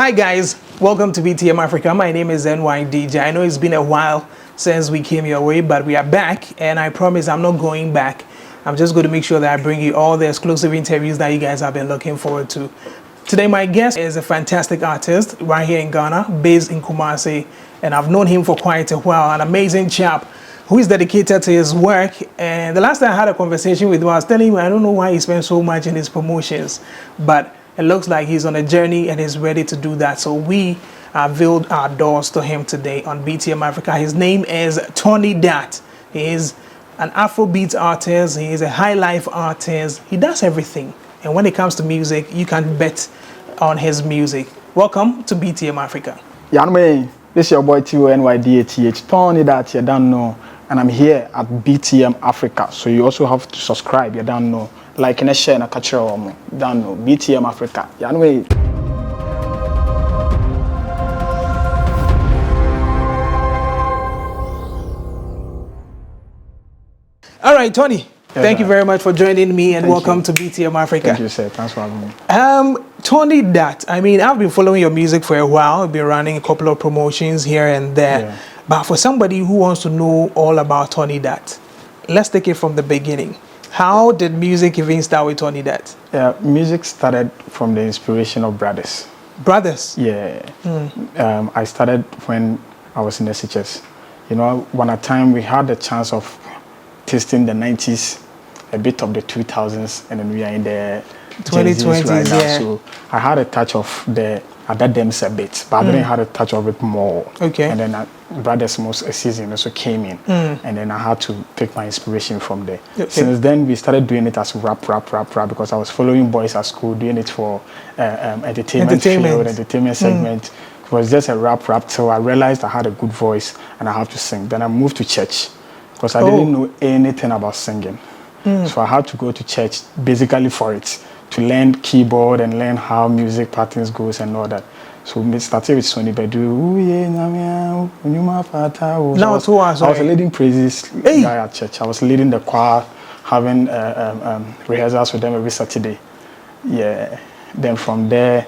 Hi guys, welcome to BTM Afrika. My name is NYDJ. I know it's been a while since we came your way, but we are back, and I promise I'm not going back. I'm just going to make sure that I bring you all the exclusive interviews that you guys have been looking forward to. Today my guest is a fantastic artist right here in Ghana, based in Kumasi, and I've known him for quite a while. An amazing chap who is dedicated to his work. And the last time I had a conversation with him, I was telling him I don't know why he spends so much in his promotions, but it looks like he's on a journey and he's ready to do that. So we unveiled our doors to him today on BTM Afrika. His name is Tony Dat. He is an Afrobeat artist. He is a highlife artist. He does everything. And when it comes to music, you can bet on his music. Welcome to BTM Afrika. Yanme, this is your boy TONYDATH, Tony Dat, you don't know. And I'm here at BTM Afrika. So you also have to subscribe, you don't know. Like and share and catch your don't know. BTM Afrika. Yanwe. All right, Tony. Thank you very much for joining me, and welcome to BTM Afrika. Thank you, sir. Thanks for having me. Tony Dat, I mean, I've been following your music for a while. I've been running a couple of promotions here and there. Yeah. But for somebody who wants to know all about Tony Dat, let's take it from the beginning. How did music even start with Tony Dat? Yeah, music started from the inspiration of brothers. Brothers? Yeah. I started when I was in SHS. You know, one at a time we had the chance of tasting the 90s, a bit of the 2000s, and then we are in the 2020s right now. Yeah. So I had a touch of the Adadamu a bit, but I didn't have a touch of it more. Okay. And then Brothers most a season also came in, and then I had to take my inspiration from there. Okay. Since then, we started doing it as rap, because I was following boys at school, doing it for entertainment segment. It was just a rap, till I realized I had a good voice and I have to sing. Then I moved to church because I didn't know anything about singing. So I had to go to church basically for it, to learn keyboard and learn how music patterns goes and all that. So we started with Sonny Bedu. I was leading praises guy at church. I was leading the choir, having rehearsals with them every Saturday. Yeah. Then from there,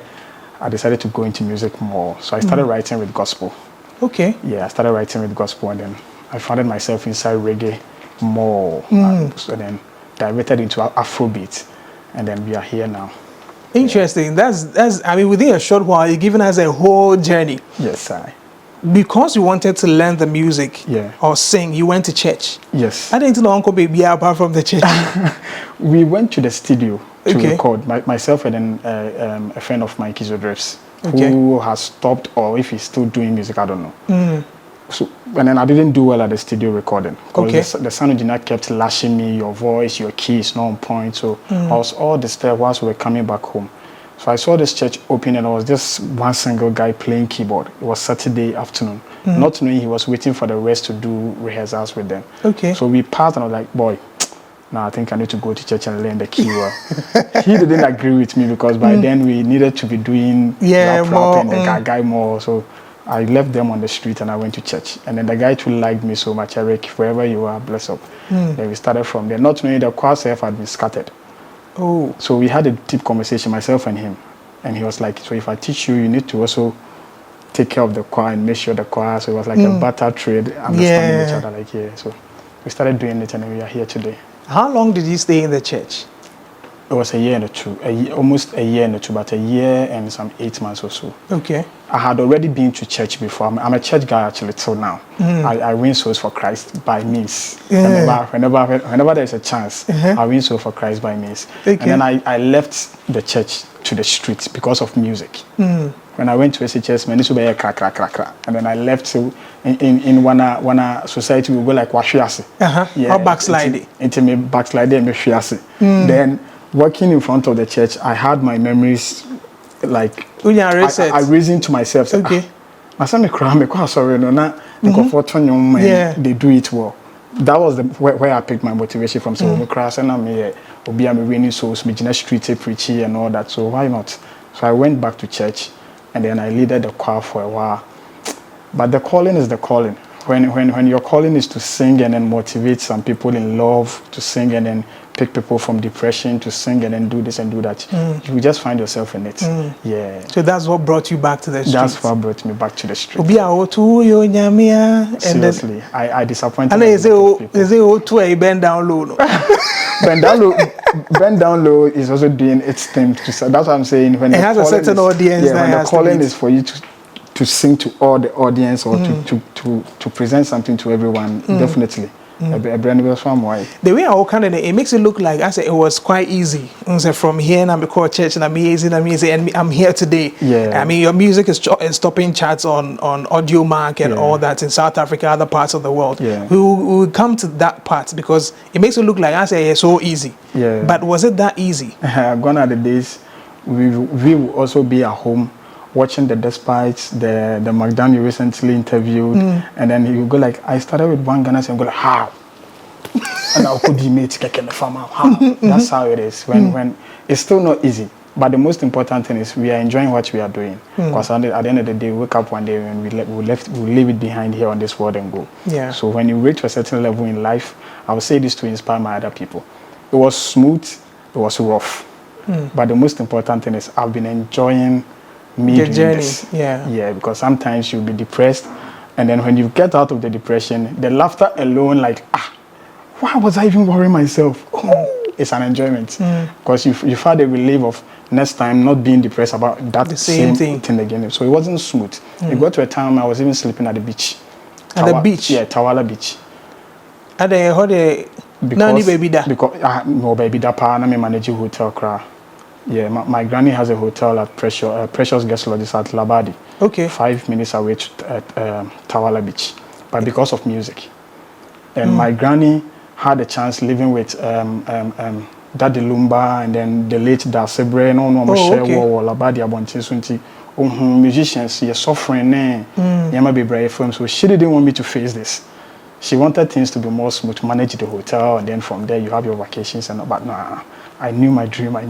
I decided to go into music more. So I started writing with gospel. Okay. Yeah, I started writing with gospel, and then I found myself inside reggae more. So then diverted into Afrobeat, and then we are here now. Interesting. Yeah. That's. I mean, within a short while, you've given us a whole journey. Yes, I. Because you wanted to learn the music, or sing, you went to church. Yes. I didn't know Uncle Baby apart from the church. We went to the studio to record. Myself and then a friend of mine, Kizo Drifts, who has stopped, or if he's still doing music, I don't know. So, and then I didn't do well at the studio recording because the sound engineer kept lashing me, your voice, your key is not on point. So I was all disturbed whilst we were coming back home. So I saw this church open, and there was just one single guy playing keyboard. It was Saturday afternoon. Not knowing he was waiting for the rest to do rehearsals with them. Okay. So we passed, and I was like, boy, now I think I need to go to church and learn the key well. He didn't agree with me because by then we needed to be doing rap and the guy more. So I left them on the street and I went to church. And then the guy too liked me so much. Eric, wherever you are, bless up. Then we started from there. Not knowing the choir self had been scattered. Oh. So we had a deep conversation, myself and him. And he was like, so if I teach you, you need to also take care of the choir and make sure the choir. So it was like a barter trade, understanding each other. Like, so we started doing it, and then we are here today. How long did you stay in the church? It was a year and almost a year and two, but a year and some 8 months or so. Okay. I had already been to church before. I'm a church guy actually till now. I win souls for Christ by means. Whenever there's a chance, I win souls for Christ by means. Okay. And then I left the church to the streets because of music. When I went to SHS, and then I left to in one society we go like washiase. Or backsliding. Into me backsliding me shiase. Then working in front of the church, I had my memories like I reasoned to myself. Okay. They do it well. That was where I picked my motivation from. So I'm winning souls, me street preaching and all that. So why not? So I went back to church, and then I leaded the choir for a while. But the calling is the calling. when your calling is to sing and then motivate some people in love to sing and then pick people from depression to sing and then do this and do that, you just find yourself in it. Yeah. So that's what brought you back to the streets. That's what brought me back to the street. Seriously, I disappointed. And they say, bend down low. Bend down low is also doing its thing. That's what I'm saying. When it has a certain audience. Yeah, when the calling is for you to sing to all the audience or to present something to everyone, definitely. The way I kind of it makes it look like I said it was quite easy. From here and I'm called church and I'm easy and I'm here today. Yeah. I mean your music is topping charts on Audio Mark and all that in South Africa, other parts of the world. Yeah. We will come to that part because it makes it look like I say it's so easy. Yeah. But was it that easy? Gone are the days we will also be at home watching the Despites, the McDonald you recently interviewed, and then you go like, I started with one Ghana and go like, how? And I could mate the farmer. How? That's how it is. When it's still not easy, but the most important thing is we are enjoying what we are doing. Because at the end of the day, we wake up one day and we leave it behind here on this world and go. Yeah. So when you reach a certain level in life, I will say this to inspire my other people. It was smooth, it was rough, but the most important thing is I've been enjoying the journey. This. Yeah, because sometimes you'll be depressed, and then when you get out of the depression, the laughter alone, like, why was I even worrying myself? It's an enjoyment because you've had a relief of next time not being depressed about that the same thing again. So it wasn't smooth. It got to a time I was even sleeping at the beach. At the beach? Yeah, Tawala Beach. At the Nani baby da? Because no baby da pa na me manage a hotel cra. Yeah, my granny has a hotel at Precious Guest Lodges at Labadi. Okay. 5 minutes away at Tawala Beach, but because of music, and my granny had a chance living with Daddy Lumba and then the late Dasebre, Labadi Abonti Sunti. Musicians, you're suffering, Yama be brave film. So she didn't want me to face this. She wanted things to be more smooth, to manage the hotel, and then from there you have your vacations and all. But no, I knew my dream. I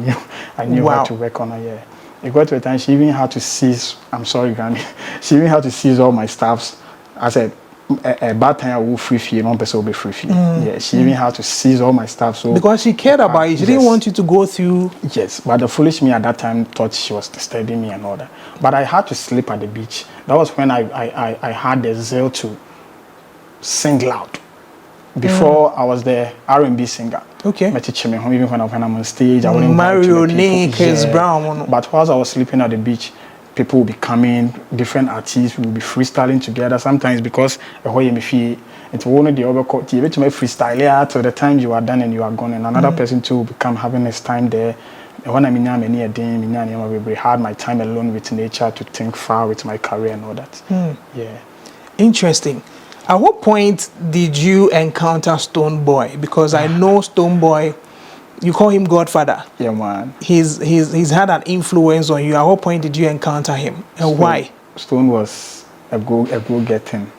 knew how to work on it. Yeah. It got to a time she even had to seize. I'm sorry, Granny. She even had to seize all my staffs. I said, a bad time I will free fee, non person will be free fee. Yeah, she even had to seize all my stuff. So because she cared about you, she didn't want you to go through. Yes, but the foolish me at that time thought she was disturbing me and all that. But I had to sleep at the beach. That was when I had the zeal to sing loud. Before I was the R&B singer. Okay. Even when I'm on stage, I wouldn't Mario, Nick, Brown. But whilst I was sleeping at the beach, people will be coming, different artists will be freestyling together. Sometimes because it's one of the other court, you freestyle till the time you are done and you are gone, and another person too will become having his time there. When I'm in I had my time alone with nature to think far with my career and all that. Yeah. Interesting. At what point did you encounter Stonebwoy? Because I know Stonebwoy, you call him Godfather. Yeah, man. He's had an influence on you. At what point did you encounter him, and why? Stone was a go-getting.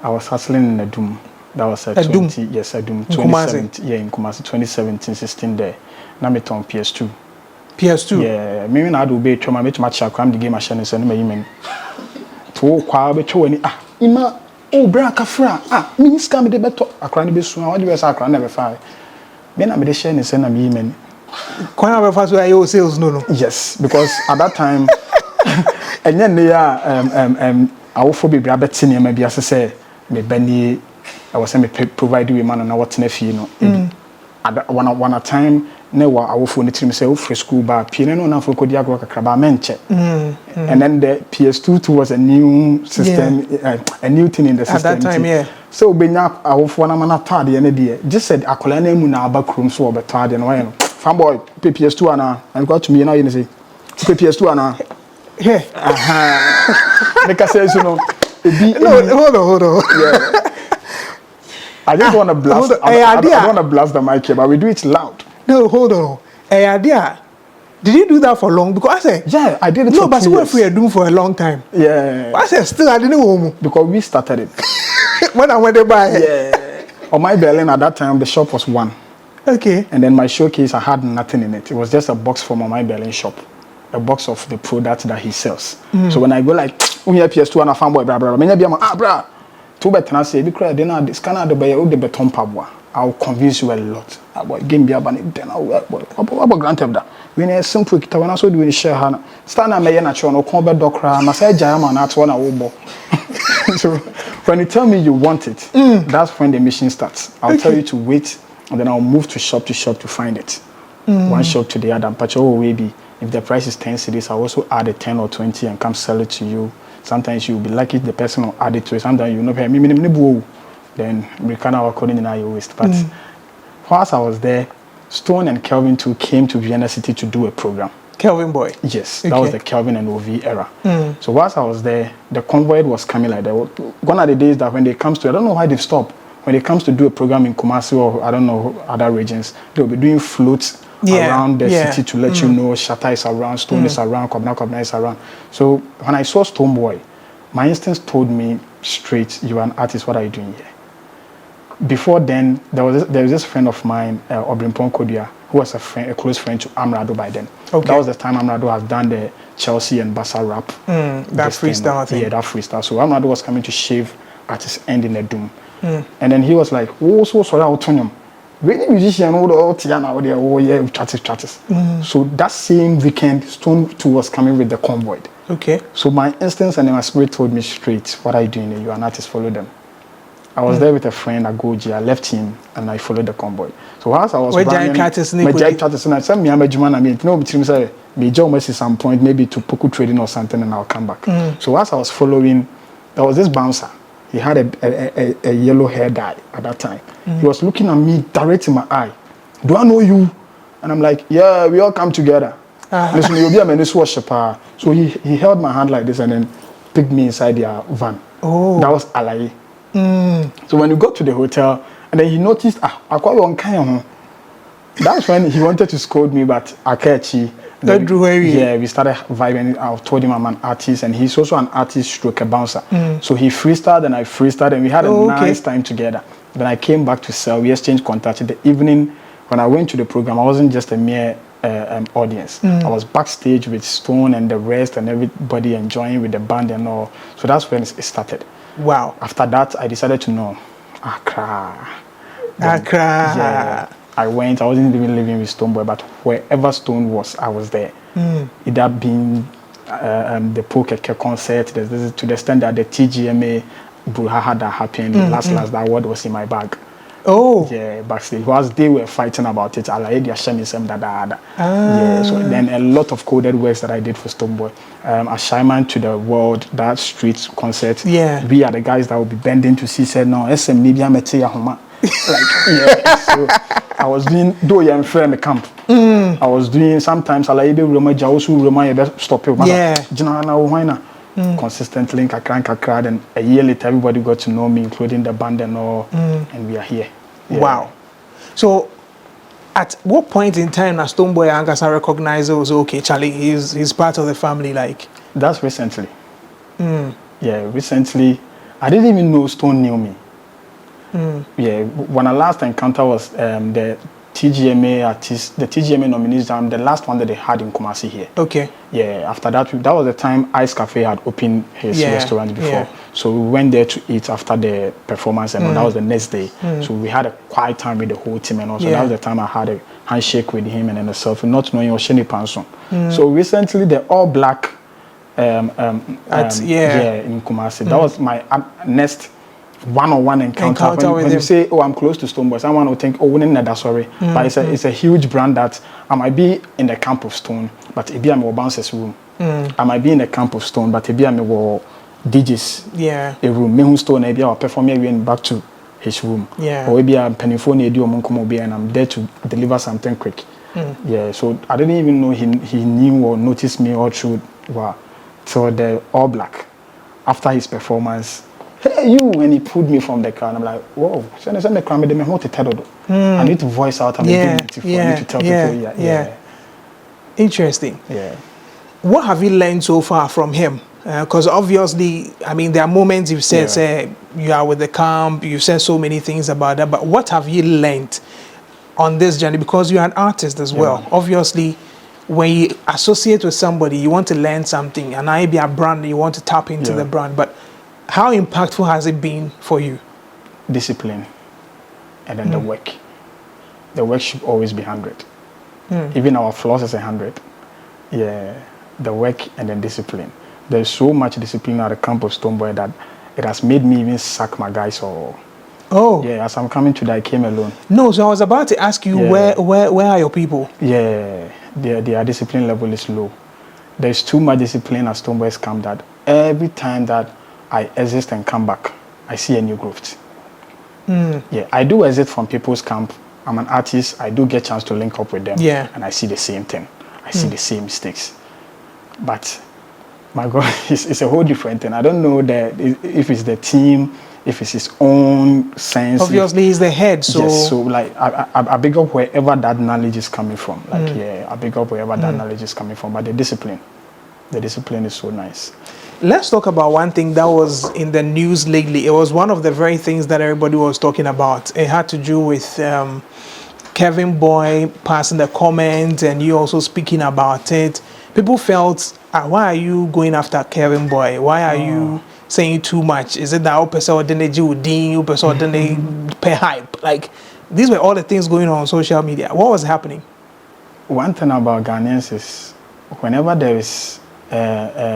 I was hustling in Adadamu. That was Adadamu. Yes, Adadamu. 2017. Yeah, in Kumasi, 2017, 16 there. Now me on PS2. PS2. Yeah, me when I do be trauma, me to match up. I'm the game machine. So me even to kwa be cho any ima. Oh, bra kafra. Me scam de beto. Akra ni be so. What do you say? Akra never fire. Me na me de share ni say na me men. Kwan never fast where your sales no. Yes, because at that time, and then they are I will be bra beti ni maybe as say me bani. I was saying me provide you man na what na fee no. At one time. Ne wa awofo ne trim say wo free school ba pie no na for kodi agro kakra ba menche and then the PS2 was a new system, a new thing in the system at that time. Yeah, so benya awofo na mana tade ne de just said akola na mu na aba krom so obetade no why no fanboy PS2 ana and got to me now you say PS2 ana hey make say so no hold on yeah. I just want to blast I don't want to blast the mic here, but we do it loud. No, hold on. Hey, idea. Did you do that for long? Because I said, yeah, I did it. No, but what if we are doing for a long time? Yeah. I said, still, I didn't know. Because we started it. When I went to buy it. Yeah. On my Berlin at that time, the shop was one. Okay. And then my showcase, I had nothing in it. It was just a box from my Berlin shop. A box of the product that he sells. So when I go like, we have PS2 and a fanboy, blah, blah, blah. Bra. two better I say because then this kind of the bay the beton pabwa. I'll convince you a lot. About game be about then I'll grant that. We need simple kita so do share hana. Stand and na chon or come back docra. I say jama that's one I will. So when you tell me you want it, that's when the mission starts. I'll tell you to wait, and then I'll move to shop to find it. One shop to the other. But maybe if the price is 10 cedis, I'll also add a 10 or 20 and come sell it to you. Sometimes you'll be lucky the person will add it to it. Sometimes you'll not pay me. Then we kind of according in your waste. But whilst I was there, Stone and Kelvyn too came to Vienna City to do a program. Kelvyn Boy? Yes, that was the Kelvyn and OV era. So whilst I was there, the convoy was coming like that. One of the days that when they comes to, I don't know why they've stopped. When it comes to do a program in Kumasi or I don't know other regions, they'll be doing floats around the city to let you know Shatta is around, Stone is around, Kobna is around. So when I saw Stonebwoy, my instinct told me straight, you are an artist, what are you doing here? Before then, there was this friend of mine, Obrimpon Kodia, who was a close friend to Amrado by then. Okay. That was the time Amrado has done the Chelsea and Bassa rap. That freestyle thing. Yeah, that freestyle. So Amrado was coming to shave at his end in the doom. And then he was like, oh, so sorry, I'll turn him. Really musician, oh yeah, chatters. So that same weekend, Stone 2 was coming with the convoy. Okay. So my instincts and my spirit told me straight, what are you doing here? You are an artist, follow them. I was there with a friend, Agoji. I left him and I followed the convoy. So whilst I was running, I said, me, I'm a Juman. I mean, no, between say, me, Joe, Messi, some point, maybe to Poku trading or something, and I'll come back. So whilst I was following, there was this bouncer. He had a yellow hair dye at that time. He was looking at me direct in my eye. Do I know you? And I'm like, yeah, we all come together. Listen, you'll be a minister worshiper. So he held my hand like this and then picked me inside their van. Oh, that was Alaye. So when we got to the hotel, and then he noticed, I quite one kind. That's when he wanted to scold me, but Akechi. Yeah, we started vibing. I told him I'm an artist, and he's also an artist stroke a bouncer. So he freestyled and I freestyled, and we had a nice time together. Then I came back to Cell. We exchanged contact. In the evening, when I went to the program, I wasn't just a mere audience. I was backstage with Stone and the rest, and everybody enjoying with the band and all. So that's when it started. Wow. After that, I decided to know Accra. Yeah, I went. I wasn't even living with Stonebwoy, but wherever Stone was, I was there. It had been the Pokeke concert, to the extent that the TGMA Bruhaha that happened, last that award was in my bag. Oh. Yeah, backstage. Whilst they were fighting about it, yeah, so then a lot of coded works that I did for Stonebwoy. Assignment to the world, that street concert. Yeah. We are the guys that will be bending to see, said, no, SM Libya Metia Homa. Yeah, so I was doing, though you're in front of the camp, I was doing sometimes, I'll be Roma, Jausu, Roma, stop it. Yeah. Consistently, kakra, and a year later, everybody got to know me, including the band and all, and we are here. Yeah. Wow. So, at what point in time does Stonebwoy Ankasa recognize also, okay, Charlie, he's part of the family, like? That's recently. Yeah, recently. I didn't even know Stone knew me. Yeah, when I last encounter was the TGMA artist, the TGMA nominees, the last one that they had in Kumasi here. Okay. Yeah, after that was the time Ice Cafe had opened his restaurant before. Yeah. So we went there to eat after the performance, and that was the next day. So we had a quiet time with the whole team, and also that was the time I had a handshake with him and then myself, not knowing Osheni Panson. So recently, the all black in Kumasi. That was my next one-on-one encounter when you say, oh, I'm close to Stonebwoy, someone will think, oh, we need that, sorry. But it's a huge brand that I might be in the camp of Stone, but it be a more bouncer's room. I might be in the camp of Stone, but it be a more DJs a room. Me who Stone, I be a performer going back to his room. Or maybe a pennyphone do and I'm there to deliver something quick. Yeah, so I didn't even know he knew or noticed me all through. So the all black, after his performance, hey, you, when he pulled me from the car, and I'm like, whoa, I need to voice out and I need to tell people. Yeah. Interesting. Yeah. What have you learned so far from him? Because obviously, I mean, there are moments you've said, say, you are with the camp, you've said so many things about that, but what have you learned on this journey? Because you're an artist as well. Obviously, when you associate with somebody, you want to learn something, and I be a brand, you want to tap into the brand, but How impactful has it been for you? Discipline, and then the work. The work should always be 100. Even our flaws is 100. Yeah, the work and then discipline. There's so much discipline at the camp of Stonebwoy that it has made me even sack my guys. Or yeah, as I'm coming to that, I came alone. No, so I was about to ask you, where are your people? Yeah, their discipline level is low. There's too much discipline at Stonebwoy's camp that every time that I exist and come back, I see a new growth. Yeah, I do exit from people's camp. I'm an artist. I do get chance to link up with them. Yeah. And I see the same thing. I see the same mistakes. But my God, it's a whole different thing. I don't know that if it's the team, if it's his own sense. Obviously, he's the head. So yes, so like I big up wherever that knowledge is coming from. Like yeah, I big up wherever that knowledge is coming from. But the discipline is so nice. Let's talk about one thing that was in the news lately. It was one of the very things that everybody was talking about. It had to do with Kelvyn Boy passing the comment and you also speaking about it. People felt, why are you going after Kelvyn Boy? Why are you saying too much? Is it that all person didn't do you person didn't pay hype? Like these were all the things going on social media. What was happening? One thing about Ghanaians is whenever there is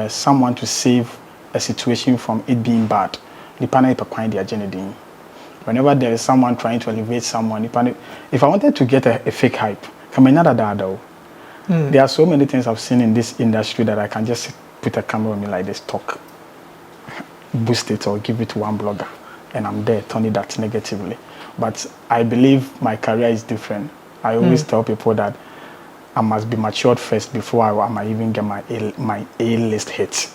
someone to save a situation from it being bad, whenever there is someone trying to elevate someone, if I wanted to get a fake hype, there are so many things I've seen in this industry that I can just put a camera on me like this, talk, boost it or give it to one blogger, and I'm there, Tony Dat negatively. But I believe my career is different. I always tell people that I must be matured first before I might even get my A-list hit.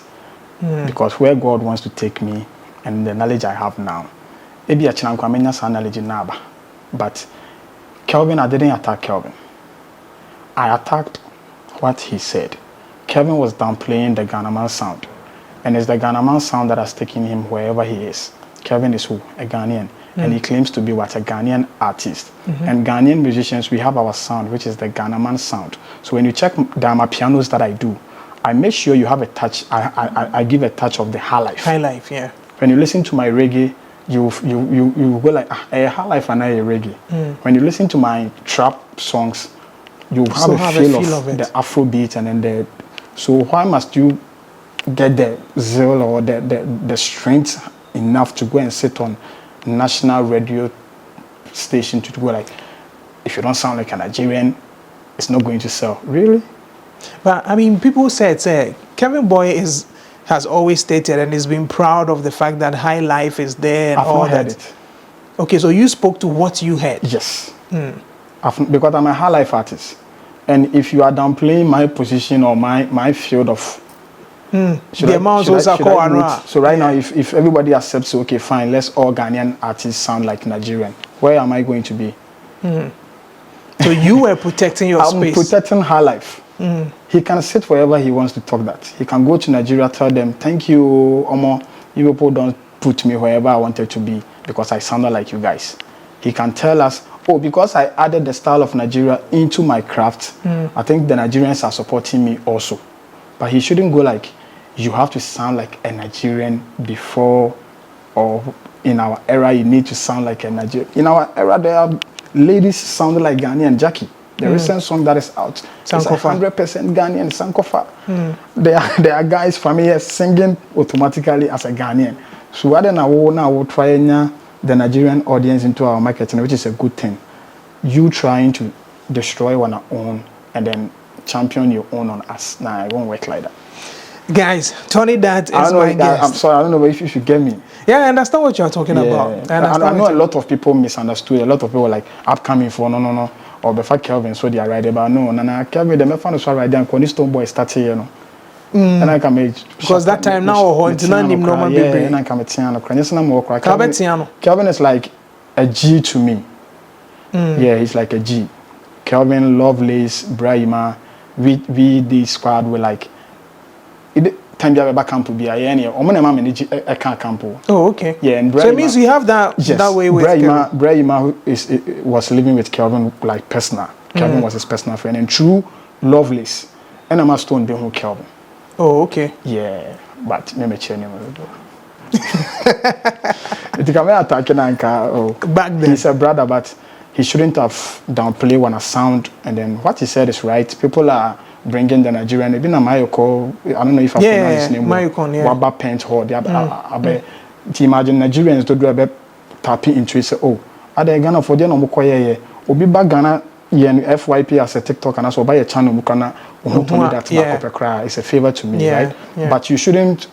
Because where God wants to take me and the knowledge I have now, maybe I knowledge now. But Kelvyn, I didn't attack Kelvyn. I attacked what he said. Kelvyn was downplaying the Ghanaian sound. And it's the Ghanaian sound that has taken him wherever he is. Kelvyn is who? A Ghanaian. And he claims to be what? A Ghanaian artist. And Ghanaian musicians, we have our sound, which is the Ghanaman sound. So when you check the pianos that I do, I make sure you have a touch, I give a touch of the highlife. Highlife, yeah. When you listen to my reggae, you go like, a highlife and a reggae. When you listen to my trap songs, you have a feel of the Afro beat and then so why must you get the zeal or the strength enough to go and sit on national radio station to go like, if you don't sound like a Nigerian, it's not going to sell. Really? But I mean, people said, Kelvyn Boy has always stated and has been proud of the fact that high life is there and I've all not heard that. it. Okay, so you spoke to what you heard. Yes. Because I'm a high life artist. And if you are downplaying my position or my field of so right now, if everybody accepts, okay, fine, let's all Ghanaian artists sound like Nigerian, where am I going to be? So you were protecting your space. I'm protecting high life. He can sit wherever he wants to talk that. He can go to Nigeria, tell them, thank you, Omo, you people don't put me wherever I wanted to be because I sounded like you guys. He can tell us, oh, because I added the style of Nigeria into my craft, I think the Nigerians are supporting me also. But he shouldn't go like, you have to sound like a Nigerian before, or in our era, you need to sound like a Nigerian. In our era, there are ladies sounding like Ghanaian. Jackie, the recent song that is out, it's 100% Ghanaian, Sankofa. There are guys from here singing automatically as a Ghanaian. So I don't know, now we'll try the Nigerian audience into our marketing, which is a good thing. You trying to destroy one our own and then champion your own on us. Nah, it won't work like that. Guys, Tony Dat is my guest. I'm sorry, I don't know if you should get me. Yeah, I understand what you're talking about. I know a lot of people misunderstood. A lot of people were like, upcoming for no. Or before Kelvyn, so they are right about no. Kelvyn, the man is right there. When Stonebwoy started, you know. And I can make because that time now, and I come Kelvyn is like a G to me. Yeah, he's like a G. Kelvyn, Lovelace, Brahima, we the squad were like. Time you back camp be a camp. Oh, okay. Yeah, and Brahima, so it means you have that that way with Brahima was living with Kelvyn like personal. Kelvyn was his personal friend, and true Lovelace. And I'm a stone being who Kelvyn. Oh, okay. Yeah, but me change him. Back then. He's a brother, but he shouldn't have downplayed when a sound. And then what he said is right. People are bringing the Nigerian. Even a Mayoko, I don't know if I pronounce his name. Mayoko, yeah. Waba Paint Hall. Imagine Nigerians to do a bit tapping into it. Say, oh, are they Ghana for the no Mukoye? Obi ba Ghana yen FYP as a TikTok and also buy a channel Mukana Tony Dat cry. It's a favor to me, right? Yeah. But you shouldn't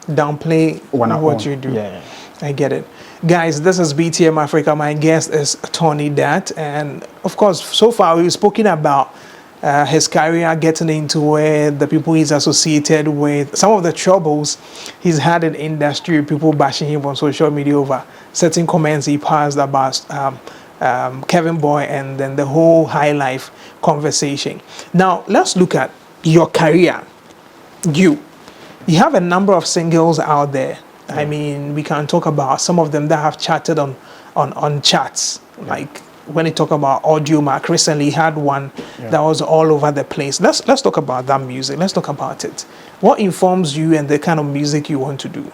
downplay what you do. Yeah. I get it. Guys, this is BTM Africa. My guest is Tony Dat. And of course, so far we've spoken about his career, getting into where the people he's associated with, some of the troubles he's had in industry, people bashing him on social media over certain comments he passed about Kelvyn Boy and then the whole highlife conversation. Now, let's look at your career. You have a number of singles out there. I mean, we can talk about some of them that have charted on charts. Like when you talk about Audio Mark, recently had one that was all over the place. Let's talk about that music. Let's talk about it. What informs you and the kind of music you want to do?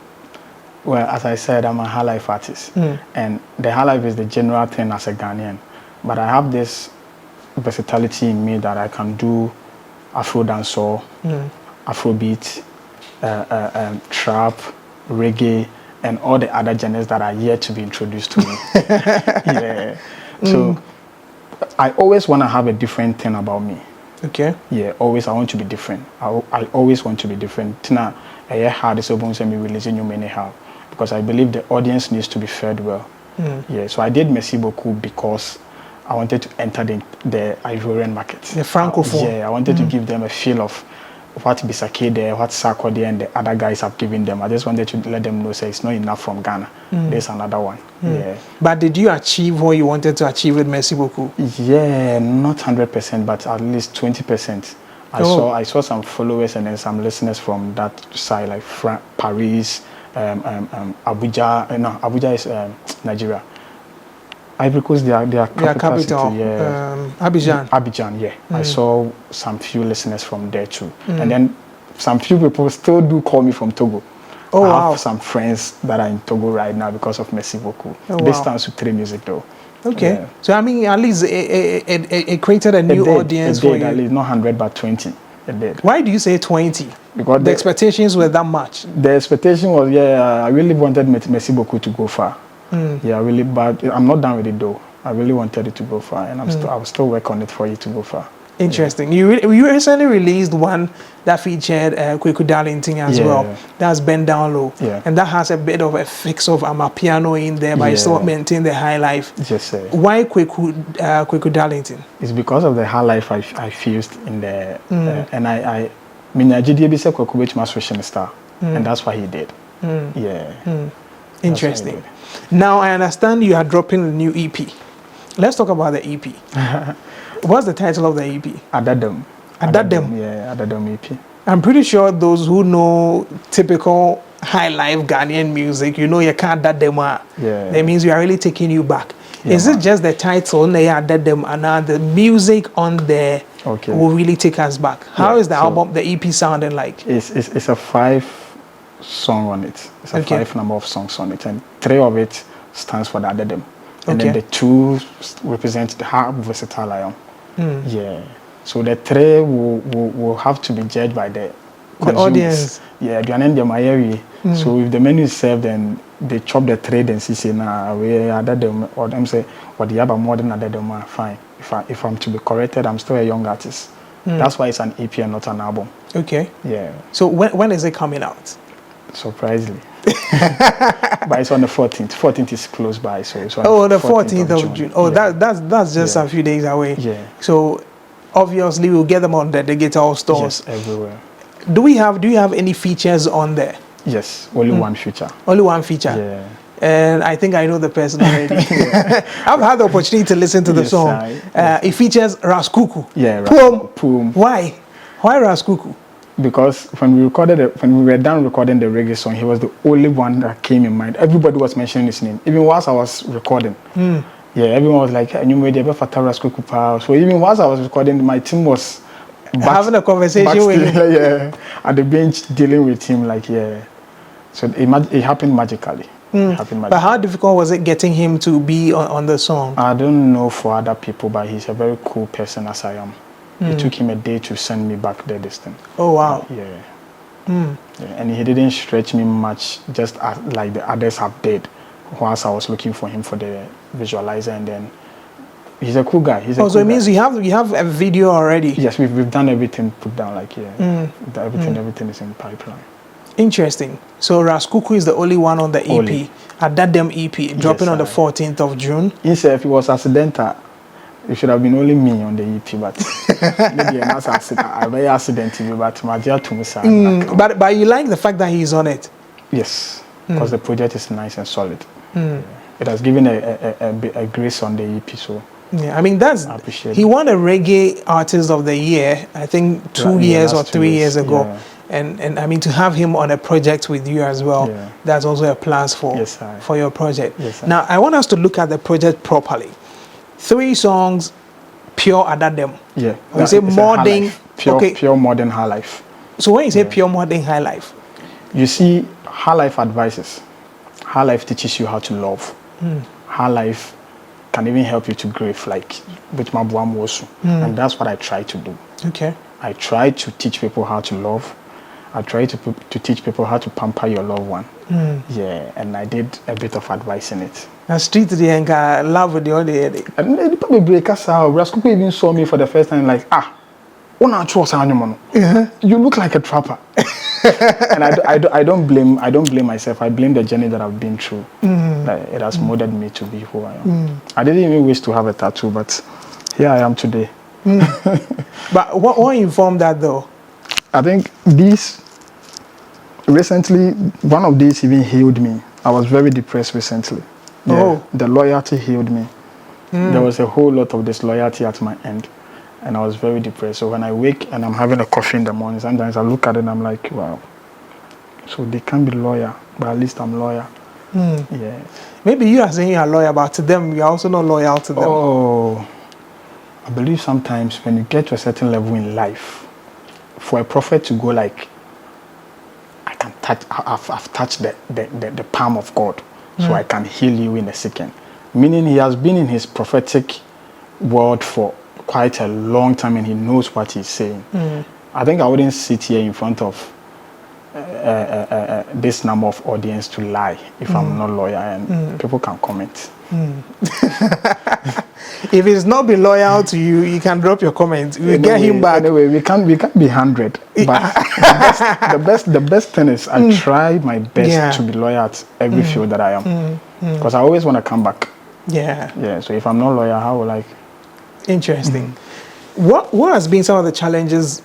Well, as I said, I'm a highlife artist. And the highlife is the general thing as a Ghanaian. But I have this versatility in me that I can do Afro dancehall, Afrobeat, trap, reggae, and all the other genres that are yet to be introduced to me. So I always want to have a different thing about me. Okay. Yeah, always I want to be different. I always want to be different. Tina, I hard is open to me releasing you anyhow because I believe the audience needs to be fed well. Yeah, so I did Merci Beaucoup because I wanted to enter the Ivorian market. The Francophone. Yeah, I wanted to give them a feel of what Bisake there, what Sako there, and the other guys have given them. I just wanted to let them know, say it's not enough from Ghana. There's another one. Yeah. But did you achieve what you wanted to achieve with Merci Beaucoup? Yeah, not 100%, but at least 20%. I saw some followers and then some listeners from that side, like Paris, Abuja. No, Abuja is Nigeria. Ivory Coast, their capital city, yeah. Abidjan, yeah. I saw some few listeners from there too. And then some few people still do call me from Togo. I have some friends that are in Togo right now because of Merci Beaucoup. This stands to 3 music though. Okay. Yeah. So I mean, at least it created a new audience for you. At least not 100, but 20. It did. Why do you say 20? Because the expectations were that much. The expectation was, I really wanted Merci Beaucoup to go far. Yeah, really, but I'm not done with it though. I really wanted it to go far, and I will still work on it for you to go far. Interesting. Yeah. You recently released one that featured Kweku Darlington as well. That's Bend Down Low, and that has a bit of a fix of Amapiano in there, but you still maintain the high life. Yes, why Kweku Darlington? It's because of the high life I fused in there, and I mean, Kweku Kweku switching star, and that's what he did. Interesting. Now I understand you are dropping a new EP. Let's talk about the EP. What's the title of the EP? Adadamu. Adadamu. Yeah, Adadamu EP. I'm pretty sure those who know typical high life Ghanaian music, you know you can't Adadamu. Yeah. That means we are really taking you back. Is it just the title, Adadamu, and the music on there will really take us back? How is the album, the EP sounding like? It's a 5-song on it. It's a 5 number of songs on it, and 3 of it stands for the Adadamu. And then the 2 represent how versatile I am. Yeah. So the 3 will have to be judged by the audience. Yeah, so if the menu is served and they chop the 3 then say nah we Adadamu, or them say or the other more than Adadamu, fine. If I'm to be corrected, I'm still a young artist. That's why it's an EP and not an album. Okay. Yeah. So when is it coming out? Surprisingly. But it's on the 14th. 14th is close by, so it's on the 14th of June. Oh, that's just a few days away. Yeah. So obviously we'll get them on the digital stores. Yes, everywhere. Do you have any features on there? Yes, only one feature. Only one feature. Yeah. And I think I know the person already. I've had the opportunity to listen to the song. It features Ras Kuuku. Yeah, Poom. Why Ras Kuuku? Because when we were done recording the reggae song, he was the only one that came in mind. Everybody was mentioning his name, even whilst I was recording. Yeah, everyone was like, "You made a better Ras Kuuku." So even whilst I was recording, my team was having a conversation with him. Yeah, at the bench dealing with him, So it happened magically. But how difficult was it getting him to be on the song? I don't know for other people, but he's a very cool person as I am. It took him a day to send me back there this thing. Oh, wow. Yeah. And he didn't stretch me much, just as, like the others have did, whilst I was looking for him for the visualizer. And then he's a cool guy. So it means you have a video already? Yes, we've done everything, put down, like, everything is in the pipeline. Interesting. So Ras Kuuku is the only one on the EP, Adadamu EP, dropping on the 14th of June. Yes, if it was accidental, it should have been only me on the EP, but maybe I very accidental, but my dear to me, but you like the fact that he's on it? Yes, because the project is nice and solid. It has given a grace on the EP, so yeah, I mean I appreciate he won a Reggae Artist of the Year, I think 2 years or 3 years ago. Yeah. And I mean, to have him on a project with you as well, that's also a plus for your project. Yes, now, I want us to look at the project properly. 3 songs, pure Adadamu. Yeah. When you say modern, pure modern high life. So when you say pure modern high life, you see, high life advices. High life teaches you how to love. High life can even help you to grieve, like with my Buamosu. And that's what I try to do. Okay. I try to teach people how to love. I try to teach people how to pamper your loved one. Yeah, and I did a bit of advice in it. And street the love with the other. And the people break us out. Ras Kuuku even saw me for the first time, like, unauthorized. You look like a trapper. And I don't blame myself. I blame the journey that I've been through. Like, it has molded me to be who I am. I didn't even wish to have a tattoo, but here I am today. But what informed that though? I think recently, one of these even healed me. I was very depressed recently. Yeah, the loyalty healed me. There was a whole lot of disloyalty at my end, and I was very depressed. So when I wake and I'm having a coffee in the morning, sometimes I look at it and I'm like, wow. So they can't be loyal, but at least I'm loyal. Yeah. Maybe you are saying you are loyal, but to them, you are also not loyal to them. Oh, I believe sometimes when you get to a certain level in life, for a prophet to go like, I can touch, I've touched the palm of God, so I can heal you in a second. Meaning he has been in his prophetic world for quite a long time and he knows what he's saying. I think I wouldn't sit here in front of this number of audience to lie if I'm not loyal, and people can comment. If he's not be loyal to you, you can drop your comment. We'll get him back. Anyway, we can't be 100. But the best thing is I try my best to be loyal at every field that I am, because I always want to come back. Yeah. So if I'm not loyal, how will I? Interesting. What has been some of the challenges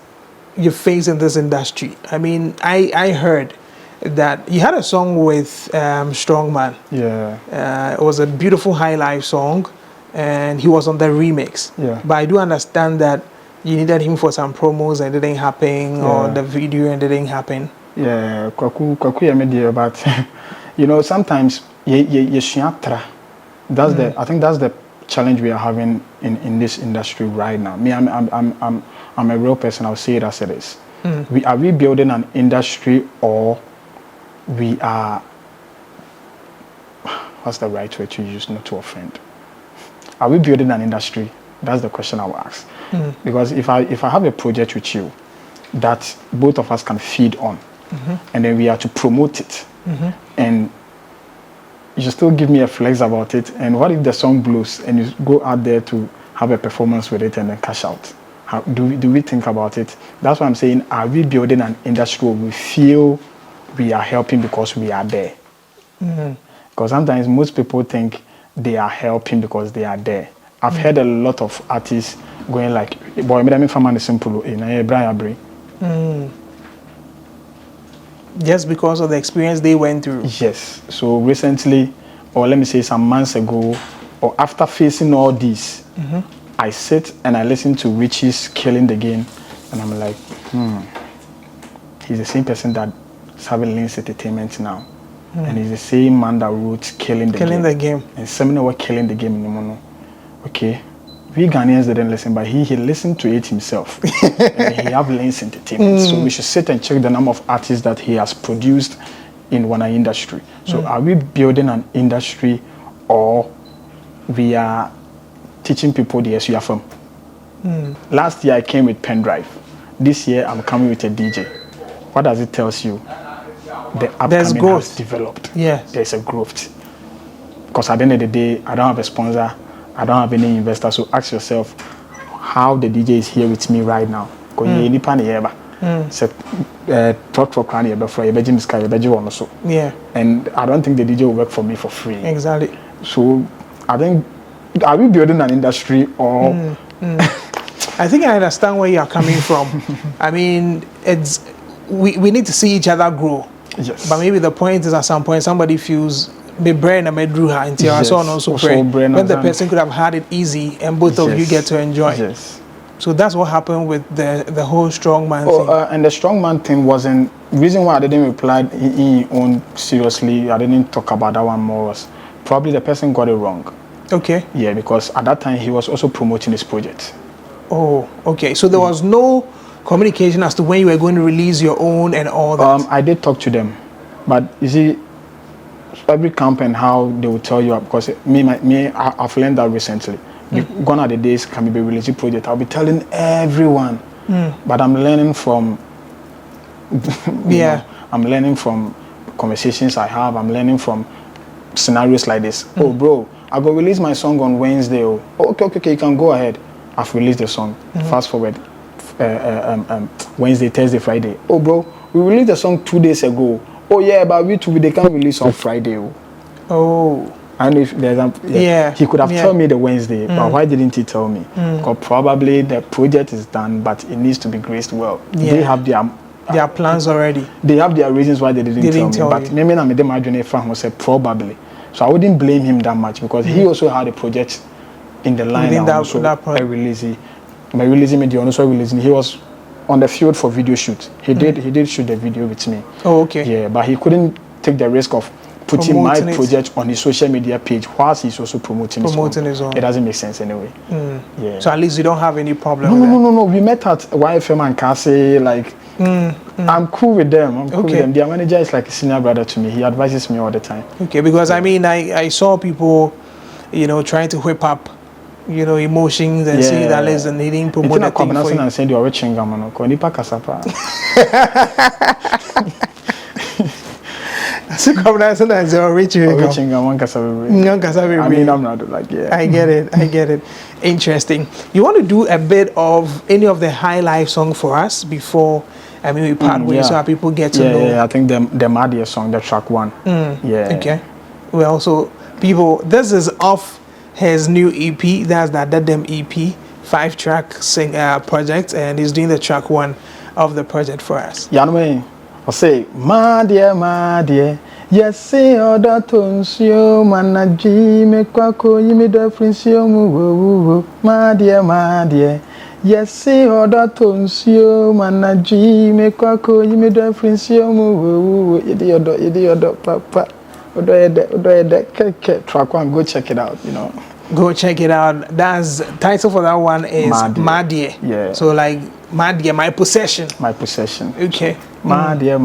you face in this industry? I mean, I heard that you had a song with Strongman. Yeah. It was a beautiful highlife song, and he was on the remix. Yeah. But I do understand that you needed him for some promos and it didn't happen, or the video and it didn't happen. Yeah, Kwaku, but you know, sometimes I think that's the challenge we are having in this industry right now. Me, I'm a real person. I'll say it as it is. Are we building an industry, or we are, what's the right way to use, not to offend? Are we building an industry? That's the question I will ask. Because if I have a project with you that both of us can feed on, and then we are to promote it, and you still give me a flex about it, and what if the song blows and you go out there to have a performance with it and then cash out? How do we think about it? That's what I'm saying. Are we building an industry where we feel we are helping because we are there? Because sometimes most people think they are helping because they are there. I've heard a lot of artists going like, boy, me family simple in Brian. Just because of the experience they went through. Yes. So recently, or let me say some months ago, or after facing all this, I sit and I listen to Richie's Killing the Game, and I'm like, he's the same person that's having Links Entertainment now. And he's the same man that wrote Killing the Game. And similar were Killing the Game in the mono. Okay. We Ghanaians didn't listen, but he listened to it himself. And he have Links Entertainment. So we should sit and check the number of artists that he has produced in one industry. So are we building an industry, or we are teaching people the SUA firm? Last year I came with pen drive. This year I'm coming with a DJ. What does it tell you? The upcoming has developed. Yes. There's a growth. Because at the end of the day, I don't have a sponsor, I don't have any investor. So ask yourself how the DJ is here with me right now. Yeah. And I don't think the DJ will work for me for free. Exactly. So I think, are we building an industry, or I think I understand where you are coming from. I mean, it's we need to see each other grow. Yes. But maybe the point is, at some point somebody feels the brain and medruha until I saw also pray. When the person could have had it easy and both of you get to enjoy. Yes. So that's what happened with the whole strongman thing. And the strongman thing wasn't reason why I didn't reply on seriously. I didn't talk about that one more. Was probably the person got it wrong. Okay. Yeah, because at that time he was also promoting his project. Oh, okay. So there was no communication as to when you were going to release your own and all that. I did talk to them, but you see, every campaign how they will tell you, because I've learned that recently. Gone are the days can be releasing project. I'll be telling everyone, but I'm learning from. I'm learning from conversations I have. I'm learning from scenarios like this. Oh, bro, I go release my song on Wednesday. Oh, okay, you can go ahead. I've released the song. Fast forward, Wednesday, Thursday, Friday. Oh, bro, we released the song 2 days ago. Oh yeah, but they can't release on Friday. Oh. I know if there's he could have told me the Wednesday, but why didn't he tell me? Because probably the project is done, but it needs to be graced well. They have their plans already. They have their reasons why they didn't tell me. But maybe I made them imagine if probably. So I wouldn't blame him that much, because he also had a project in the line. He was on the field for video shoot. He did shoot the video with me. Oh, okay. Yeah, but he couldn't take the risk of putting my project on his social media page whilst he's also promoting his own. It doesn't make sense anyway. Yeah. So at least you don't have any problem No. We met at YFM and Kase, like, I'm cool with them. I'm cool with them. Their manager is like a senior brother to me. He advises me all the time. Okay, because I mean, I saw people, trying to whip up, emotions and saying that listen, he didn't promote the thing for you. And saying you're a chingam, I mean, I'm not like, I get it. Interesting. You want to do a bit of any of the highlife song for us before we part ways, so our people get to know? Yeah, I think the Madia song, the track 1. Yeah. Okay. Well, so people, this is off his new EP. That's the Adadamu EP, 5-track project, and he's doing the track 1 of the project for us. I'll say, my dear, yes, say all that tonsio, manaji, me kwako, yimi da frinsio, my dear, yes, say all that tonsio, manaji, me kwako, yimi da frinsio, idiodo, papa, track 1, go check it out, Go check it out. That's title for that one is Madie. Yeah. So like Madie, my possession. My possession. Okay. Madie.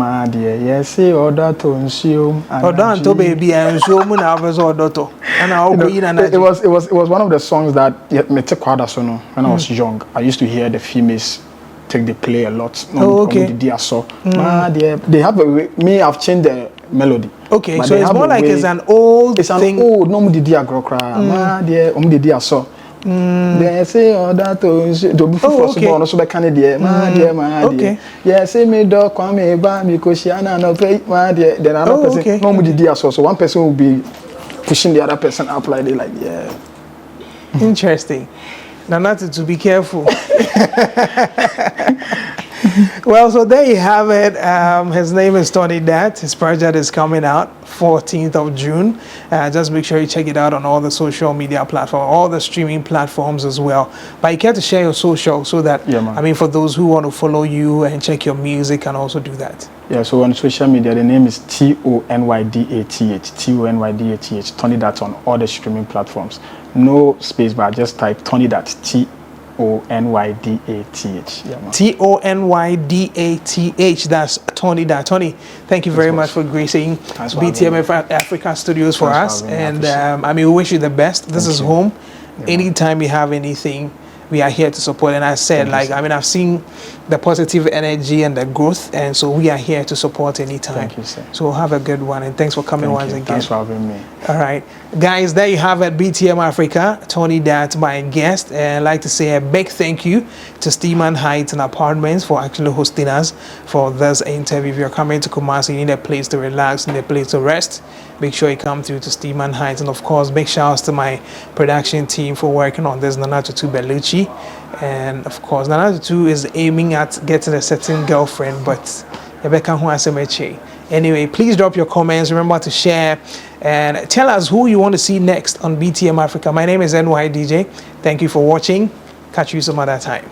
Yes, see order to consume. Order to baby and so mun have order to. And it was one of the songs that me take quite when I was young. I used to hear the females take the play a lot. Okay. They have a way, I've changed the melody. Okay, but so it's more like it's an old thing. It's an old, no dia grokra. Dia so. They say all that to be for so so be can dear. Okay. Yeah, say me do come me ba me ko shiana no pay dear. Then another person no dia so one person will be pushing the other person up like they like Interesting. Now not to be careful. Well, so there you have it. His name is Tony Dat. His project is coming out 14th of June. Just make sure you check it out on all the social media platforms, all the streaming platforms as well. But you care to share your social so that, for those who want to follow you and check your music and also do that. Yeah, so on social media, the name is TonyDath, Tony Dat on all the streaming platforms. No space bar, just type Tony Dat, Tonydath. Yeah, Tonydath. That's Tony Dat. Tony, thank you very much for gracing BTM Afrika Studios for us. And I mean, we wish you the best. This is home. Anytime you have anything, we are here to support. And I said, I mean, I've seen the positive energy and the growth, and so we are here to support anytime. Thank you, sir. So have a good one, and thanks for coming once again. Thanks for having me. All right, guys, there you have it. BTM Afrika, Tony Dat, my guest, and I'd like to say a big thank you to Steeman Heights and Apartments for actually hosting us for this interview. If you're coming to Kumasi, you need a place to relax, you need a place to rest, make sure you come through to Steeman Heights. And of course, big shouts to my production team for working on this, Nana Tutu Bellucci. And of course, Nana Tutu is aiming at getting a certain girlfriend, but anyway, please drop your comments. Remember to share and tell us who you want to see next on BTM Afrika. My name is NY DJ. Thank you for watching. Catch you some other time.